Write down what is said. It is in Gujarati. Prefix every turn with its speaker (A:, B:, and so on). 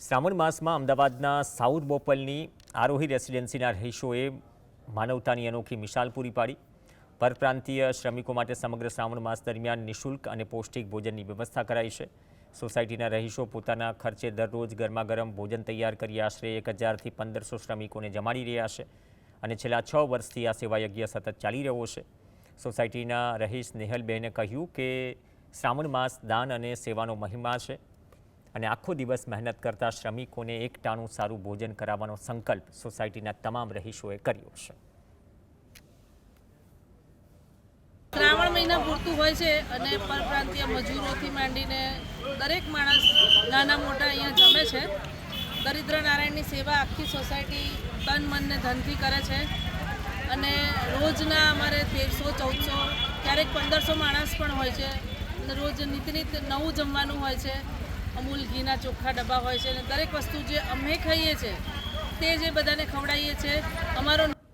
A: શ્રાવણ માસમાં અમદાવાદના સાઉથ બોપલની આરોહી રેસિડેન્સીના રહીશોએ માનવતાની અનોખી મિસાલ પૂરી પાડી। પરપ્રાંતીય શ્રમિકો માટે સમગ્ર શ્રાવણ માસ દરમિયાન નિઃશુલ્ક અને પૌષ્ટિક ભોજનની વ્યવસ્થા કરાઈ છે। સોસાયટીના રહીશો પોતાના ખર્ચે દરરોજ ગરમાગરમ ભોજન તૈયાર કરી આશરે 1000 થી 1500 શ્રમિકોને જમાડી રહ્યા છે અને છેલ્લા 6 વર્ષથી આ સેવાયજ્ઞ સતત ચાલી રહ્યો છે। સોસાયટીના રહીશ નેહલબેને કહ્યું કે શ્રાવણ માસ દાન અને સેવાનો મહિમા છે અને આખો દિવસ મહેનત કરતા શ્રમિકોને એક ટાણું સારું ભોજન કરાવવાનો સંકલ્પ સોસાયટીના તમામ રહીશોએ કર્યો છે।
B: શ્રાવણ મહિના પૂરતું હોય છે અને પરપ્રાંતીય મજૂરોથી માંડીને દરેક માણસ નાના મોટા અહીંયા જમે છે। દરિદ્ર નારાયણની સેવા આખી સોસાયટી તન મન ને ધનથી કરે છે અને રોજના અમારે 1300-1400 ક્યારેક 1500 માણસ પણ હોય છે અને રોજ નિત નવું જમવાનું હોય છે। અમૂલ ઘીના ચોખ્ખા ડબ્બા હોય છે અને દરેક વસ્તુ જે અમે ખાઈએ છીએ તે જે બધાને ખવડાવીએ છીએ। અમારો